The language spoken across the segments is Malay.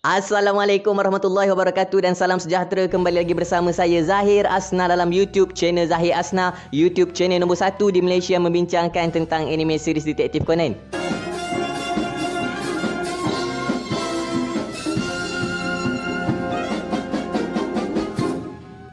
Assalamualaikum warahmatullahi wabarakatuh dan salam sejahtera. Kembali lagi bersama saya Zahir Asna dalam YouTube channel Zahir Asna, YouTube channel nombor 1 di Malaysia membincangkan tentang anime series Detektif Conan.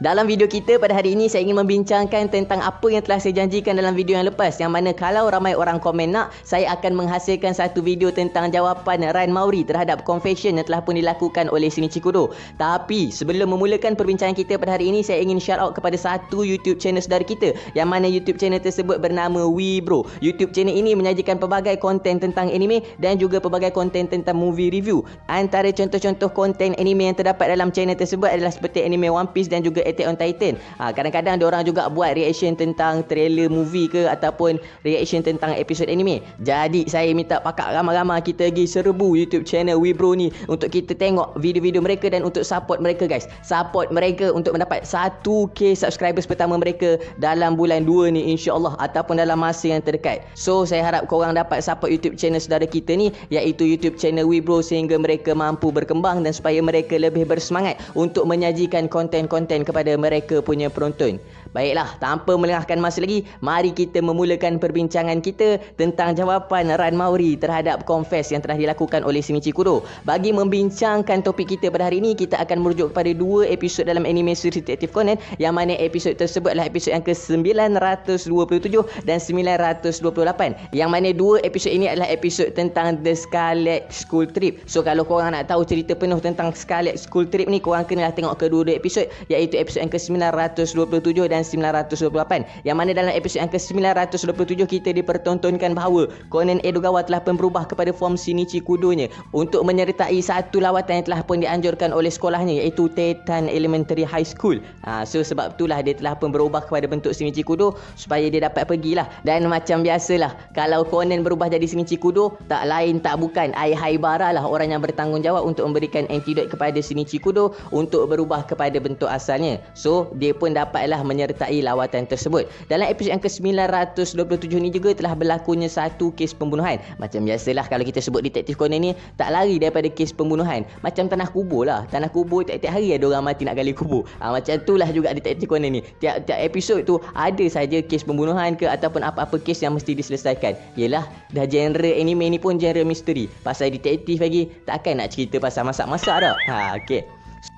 Dalam video kita pada hari ini, saya ingin membincangkan tentang apa yang telah saya janjikan dalam video yang lepas, yang mana kalau ramai orang komen nak, saya akan menghasilkan satu video tentang jawapan Ranmauri terhadap confession yang telah pun dilakukan oleh Shinichi Kudo. Tapi sebelum memulakan perbincangan kita pada hari ini, saya ingin shout out kepada satu YouTube channel saudara kita, yang mana YouTube channel tersebut bernama Webro. YouTube channel ini menyajikan pelbagai konten tentang anime dan juga pelbagai konten tentang movie review. Antara contoh-contoh konten anime yang terdapat dalam channel tersebut adalah seperti anime One Piece dan juga Attack on Titan. Kadang-kadang diorang juga buat reaction tentang trailer movie ke ataupun reaction tentang episod anime. Jadi saya minta pakak ramai-ramai kita pergi serbu YouTube channel Webro ni untuk kita tengok video-video mereka dan untuk support mereka guys. Support mereka untuk mendapat 1k subscribers pertama mereka dalam bulan 2 ni insya-Allah ataupun dalam masa yang terdekat. So saya harap korang dapat support YouTube channel saudara kita ni, iaitu YouTube channel Webro, sehingga mereka mampu berkembang dan supaya mereka lebih bersemangat untuk menyajikan konten-konten kepada mereka punya penonton. Baiklah, tanpa melengahkan masa lagi, mari kita memulakan perbincangan kita tentang jawapan Ranmauri terhadap confess yang telah dilakukan oleh Shinichi Kudo. Bagi membincangkan topik kita pada hari ini, kita akan merujuk kepada 2 episod dalam anime series Detektif Conan, yang mana episod tersebut adalah episod yang ke-927 dan 928. Yang mana 2 episod ini adalah episod tentang The Scarlet School Trip. So kalau korang nak tahu cerita penuh tentang Scarlet School Trip ni, korang kenalah tengok kedua-dua episod, iaitu episod yang ke-927 dan 928. Yang mana dalam episod yang ke-927 kita dipertontonkan bahawa Conan Edogawa telah pun berubah kepada form Shinichi Kudo-nya untuk menyertai satu lawatan yang telah pun dianjurkan oleh sekolahnya, iaitu Titan Elementary High School. So sebab itulah dia telah pun berubah kepada bentuk Shinichi Kudo supaya dia dapat pergilah. Dan macam biasalah, kalau Conan berubah jadi Shinichi Kudo, tak lain tak bukan Ai Haibara lah orang yang bertanggungjawab untuk memberikan antidote kepada Shinichi Kudo untuk berubah kepada bentuk asalnya. So dia pun dapatlah menyertai lawatan tersebut. Dalam episod yang ke-927 ni juga telah berlakunya satu kes pembunuhan. Macam biasalah kalau kita sebut Detektif Conan ni tak lari daripada kes pembunuhan. Macam tanah kubur lah. Tanah kubur tiap-tiap hari ada orang mati nak gali kubur. Macam itulah juga Detektif Conan ni. Tiap-tiap episod tu ada saja kes pembunuhan ke ataupun apa-apa kes yang mesti diselesaikan. Yelah, dah genre anime ni pun genre misteri. Pasal detektif lagi, takkan nak cerita pasal masak-masak dah. Okey.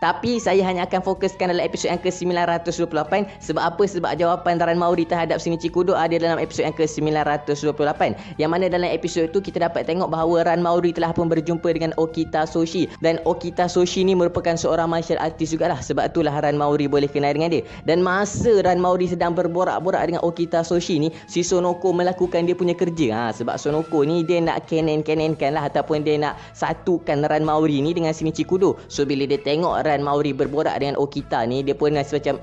Tapi saya hanya akan fokuskan dalam episod yang ke-928. Sebab apa? Sebab jawapan Ranmauri terhadap Shinichi Kudo ada dalam episod yang ke-928. Yang mana dalam episod itu kita dapat tengok bahawa Ranmauri telah pun berjumpa dengan Okita Soshi. Dan Okita Soshi ni merupakan seorang martial artist jugalah. Sebab itulah Ranmauri boleh kenal dengan dia. Dan masa Ranmauri sedang berborak-borak dengan Okita Soshi ni, si Sonoko melakukan dia punya kerja. Sebab Sonoko ni dia nak canon-canonkan lah, ataupun dia nak satukan Ranmauri ni dengan Shinichi Kudo. So bila dia tengok Ranmauri berborak dengan Okita ni, dia pun rasa macam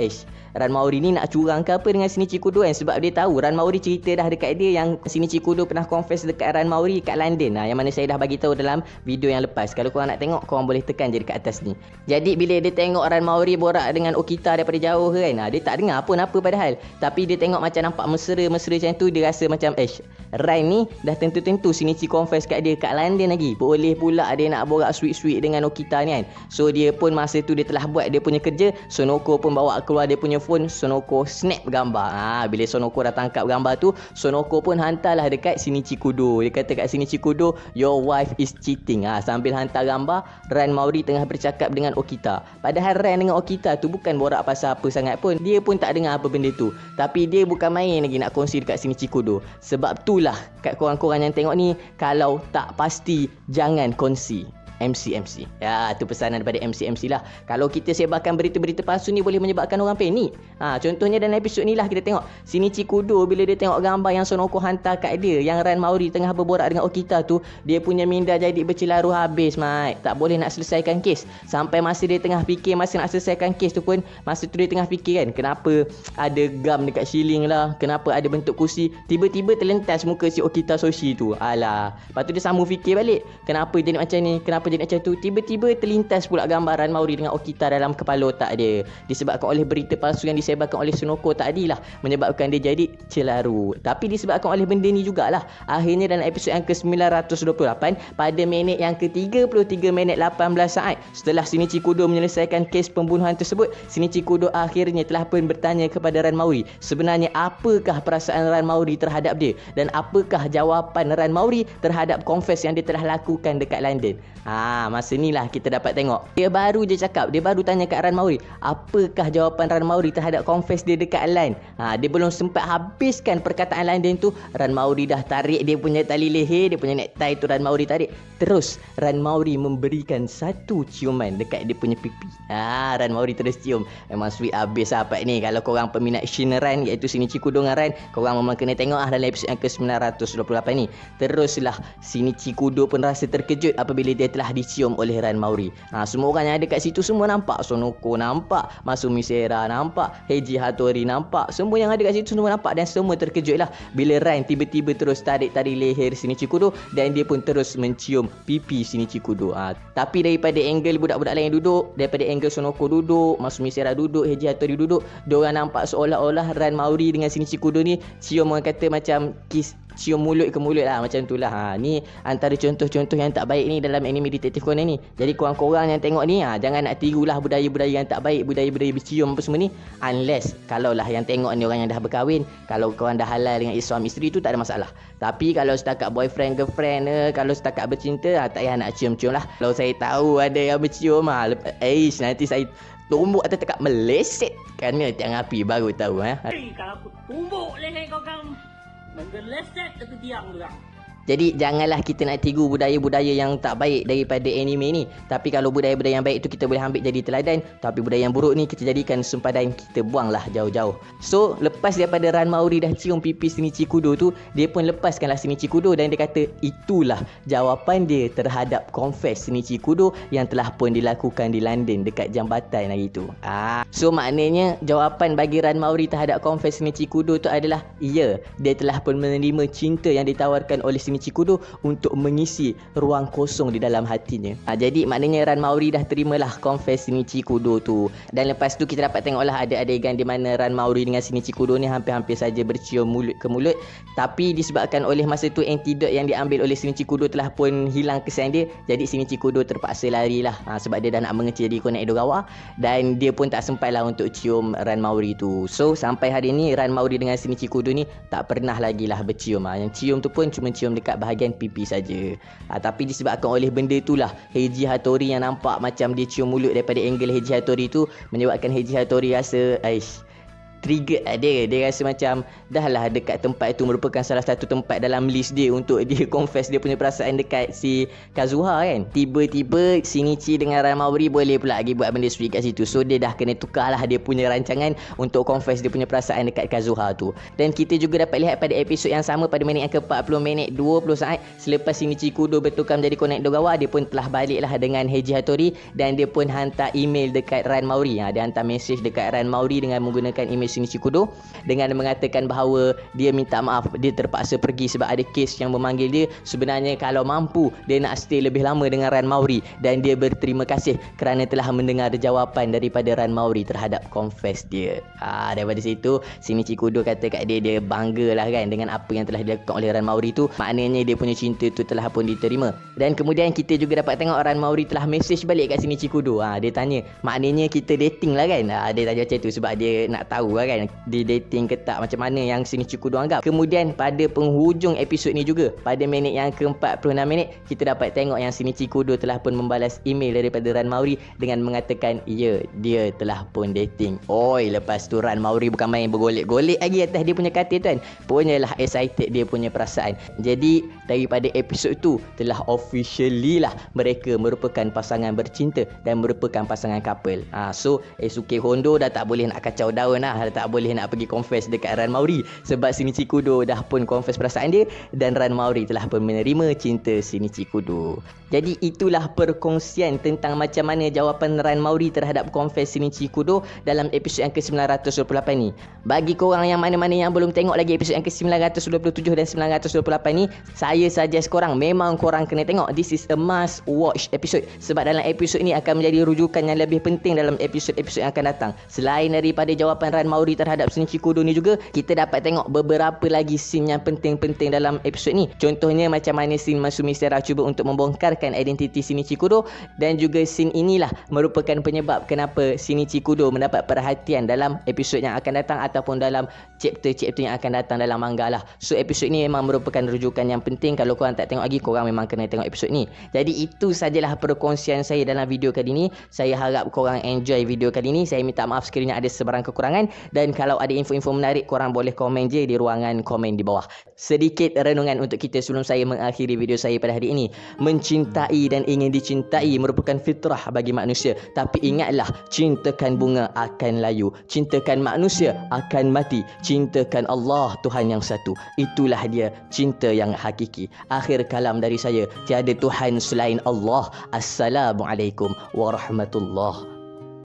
Ranmauri ni nak curang ke apa dengan Shinichi Kudo kan? Sebab dia tahu Ranmauri cerita dah dekat dia yang Shinichi Kudo pernah confess dekat Ranmauri kat London. Yang mana saya dah bagi tahu dalam video yang lepas. Kalau korang nak tengok, korang boleh tekan je dekat atas ni. Jadi bila dia tengok Ranmauri borak dengan Okita daripada jauh kan, dia tak dengar pun apa padahal. Tapi dia tengok macam nampak mesra-mesra macam tu, dia rasa macam Ran ni dah tentu-tentu Shinichi confess kat dia kat London lagi. Boleh pula dia nak borak sweet-sweet dengan Okita ni kan. So dia pun masa tu dia telah buat dia punya kerja. Sonoko pun bawa keluar dia punya phone. Sonoko snap gambar. Bila Sonoko dah tangkap gambar tu, Sonoko pun hantarlah dekat Shinichi Kudo. Dia kata kat Shinichi Kudo, your wife is cheating. Sambil hantar gambar Ranmauri tengah bercakap dengan Okita. Padahal Ran dengan Okita tu bukan borak pasal apa sangat pun. Dia pun tak dengar apa benda tu. Tapi dia bukan main lagi nak kongsi dekat Shinichi Kudo. Sebab itulah kat korang-korang yang tengok ni, kalau tak pasti jangan kongsi. MC. Ya, tu pesanan daripada MC lah. Kalau kita sebarkan berita-berita palsu ni boleh menyebabkan orang panik. Contohnya dalam episod ni lah kita tengok Shinichi Kudo bila dia tengok gambar yang Sonoko hantar kat dia, yang Ranmauri tengah berborak dengan Okita tu, dia punya minda jadi bercelaru habis, Mat. Tak boleh nak selesaikan kes. Sampai masa dia tengah fikir masa nak selesaikan kes tu pun, masa tu dia tengah fikir kan, kenapa ada gam dekat ceiling lah, kenapa ada bentuk kursi, tiba-tiba terlentas muka si Okita Soshi tu. Alah. Lepas tu dia sambung fikir balik, kenapa jadi macam ni, kenapa kenapa jadi macam tu. Tiba-tiba terlintas pula gambar Ran Mauri dengan Okita dalam kepala otak dia. Disebabkan oleh berita palsu yang disebarkan oleh Sunoko tadi lah, menyebabkan dia jadi celaru. Tapi disebabkan oleh benda ni jugalah, akhirnya dalam episod yang ke-928 pada minit yang ke-33 minit 18 saat setelah Shinichi Kudo menyelesaikan kes pembunuhan tersebut, Shinichi Kudo akhirnya telah pun bertanya kepada Ran Mauri sebenarnya apakah perasaan Ran Mauri terhadap dia dan apakah jawapan Ran Mauri terhadap confess yang dia telah lakukan dekat London. Masa ni lah kita dapat tengok. Dia baru je cakap, dia baru tanya kat Ran Mauri, apakah jawapan Ran Mauri terhadap confess dia dekat London. Dia belum sempat habiskan perkataan London tu, Ran Mauri dah tarik dia punya tali leher, dia punya necktie tu Ran Mauri tarik. Terus Ran Mauri memberikan satu ciuman dekat dia punya pipi. Ran Mauri terus cium. Memang sweet habis apa ni. Kalau korang peminat Shinran iaitu Shinichi Kudo dengan Ran, korang memang kena tengok dalam episod yang ke-928 ni. Teruslah Shinichi Kudo pun rasa terkejut apabila dia telah dicium oleh Ran Mauri. Semua orang yang ada kat situ semua nampak. Sonoko nampak, Masumi Sera nampak, Heiji Hattori nampak. Semua yang ada kat situ semua nampak dan semua terkejutlah bila Ran tiba-tiba terus tarik-tarik leher Shinichi Kudo dan dia pun terus mencium pipi Shinichi Kudo. Tapi daripada angle budak-budak lain duduk, daripada angle Sonoko duduk, Masumi Sera duduk, Heiji Hattori duduk, diorang nampak seolah-olah Ran Mauri dengan Shinichi Kudo ni cium, orang kata macam kiss, cium mulut ke mulut lah, macam tu lah. Ni antara contoh-contoh yang tak baik ni dalam anime Detektif Conan ni. Jadi korang-korang yang tengok ni, jangan nak tirulah budaya-budaya yang tak baik, budaya-budaya bercium apa semua ni. Unless kalaulah yang tengok ni orang yang dah berkahwin, kalau korang dah halal dengan suami isteri tu tak ada masalah. Tapi kalau setakat boyfriend girlfriend, kalau setakat bercinta, tak payah nak cium-cium lah. Kalau saya tahu ada yang bercium, nanti saya tumbuk atau tekak meleset kerana tiang api baru tahu. Kalau aku tumbuk leher kau kan menggeleset ke tiang tu kan. Jadi janganlah kita nak tiru budaya-budaya yang tak baik daripada anime ni. Tapi kalau budaya-budaya yang baik tu kita boleh ambil jadi teladan, tapi budaya yang buruk ni kita jadikan sempadan, kita buanglah jauh-jauh. So lepas daripada Ran Mauri dah cium pipi Shinichi Kudo tu, dia pun lepaskanlah Shinichi Kudo dan dia kata itulah jawapan dia terhadap confess Shinichi Kudo yang telah pun dilakukan di London dekat jambatan hari tu. So maknanya jawapan bagi Ran Mauri terhadap confess Shinichi Kudo tu adalah ya, dia telah pun menerima cinta yang ditawarkan oleh Shinichi Kudo untuk mengisi ruang kosong di dalam hatinya. Jadi maknanya Ran Mauri dah terimalah confess Shinichi Kudo tu. Dan lepas tu kita dapat tengoklah ada adegan di mana Ran Mauri dengan Shinichi Kudo ni hampir-hampir saja bercium mulut ke mulut. Tapi disebabkan oleh masa tu antidote yang diambil oleh Shinichi Kudo telah pun hilang kesan dia, jadi Shinichi Kudo terpaksa larilah sebab dia dah nak mengecil di Konak Edogawa dan dia pun tak sempatlah untuk cium Ran Mauri tu. So sampai hari ni Ran Mauri dengan Shinichi Kudo ni tak pernah lagi lah bercium. Yang cium tu pun cuma cium dekat bahagian pipi saja. Tapi disebabkan oleh benda itulah Heiji Hattori yang nampak macam dia cium mulut daripada angle Heiji Hattori tu, menyebabkan Heiji Hattori rasa trigger dia rasa macam dah lah dekat tempat itu merupakan salah satu tempat dalam list dia untuk dia confess dia punya perasaan dekat si Kazuha kan. Tiba-tiba Shinichi dengan Ran Mauri boleh pula lagi buat benda sweet kat situ. So dia dah kena tukarlah dia punya rancangan untuk confess dia punya perasaan dekat Kazuha tu. Dan kita juga dapat lihat pada episod yang sama pada minit yang ke-40 minit 20 saat selepas Shinichi Kudo bertukar menjadi Konak Edogawa, dia pun telah baliklah dengan Heiji Hattori dan dia pun hantar email dekat Ran Mauri. Dia hantar message dekat Ran Mauri dengan menggunakan email Shinichi Kudo dengan mengatakan bahawa dia minta maaf, dia terpaksa pergi sebab ada kes yang memanggil dia. Sebenarnya kalau mampu dia nak stay lebih lama dengan Ran Mauri dan dia berterima kasih kerana telah mendengar jawapan daripada Ran Mauri terhadap confess dia. Daripada situ Shinichi Kudo kata kat dia, dia bangga lah kan dengan apa yang telah dilakukan oleh Ran Mauri tu. Maknanya dia punya cinta tu telah pun diterima. Dan kemudian kita juga dapat tengok Ran Mauri telah message balik kat Shinichi Kudo. Dia tanya, maknanya kita dating lah kan. Dia tanya macam tu sebab dia nak tahu lah kan dia dating ke tak, macam mana yang Shinichi Kudo anggap. Kemudian pada penghujung episod ni juga, pada minit yang ke-46 minit, kita dapat tengok yang Shinichi Kudo telah pun membalas email daripada Ran Mauri dengan mengatakan ya, dia telah pun dating. Lepas tu Ran Mauri bukan main bergolek-golek lagi atas dia punya katil tu kan, punyalah excited dia punya perasaan. Jadi daripada episod tu telah officially lah mereka merupakan pasangan bercinta dan merupakan pasangan couple. So Eisuke Hondo dah tak boleh nak kacau daun lah. dah tak boleh nak pergi confess dekat Ran Mauri sebab Shinichi Kudo dah pun confess perasaan dia dan Ran Mauri telah pun menerima cinta Shinichi Kudo. Jadi itulah perkongsian tentang macam mana jawapan Ran Mauri terhadap confess Shinichi Kudo dalam episod yang ke-928 ni. Bagi korang yang mana-mana yang belum tengok lagi episod yang ke-927 dan 928 ni, saya suggest korang, memang korang kena tengok. This is a must watch episode sebab dalam episod ni akan menjadi rujukan yang lebih penting dalam episod-episod yang akan datang. Selain daripada jawapan Ran Mauri terhadap Shinichi Kudo ni juga, kita dapat tengok beberapa lagi scene yang penting-penting dalam episod ni. Contohnya macam mana scene Masumi Sera cuba untuk membongkarkan identiti Shinichi Kudo, dan juga scene inilah merupakan penyebab kenapa Shinichi Kudo mendapat perhatian dalam episod yang akan datang ataupun dalam chapter-chapter yang akan datang dalam manga lah. So episod ni memang merupakan rujukan yang penting. Kalau korang tak tengok lagi, korang memang kena tengok episod ni. Jadi itu sajalah perkongsian saya dalam video kali ni. Saya harap korang enjoy video kali ni. Saya minta maaf sekiranya ada sebarang kekurangan, dan kalau ada info-info menarik korang boleh komen je di ruangan komen di bawah. Sedikit renungan untuk kita sebelum saya mengakhiri video saya pada hari ini. Mencintai dan ingin dicintai merupakan fitrah bagi manusia, tapi ingatlah, cintakan bunga akan layu, cintakan manusia akan mati, cintakan Allah Tuhan yang satu. Itulah dia cinta yang hakiki. Akhir kalam dari saya, tiada Tuhan selain Allah. Assalamualaikum warahmatullahi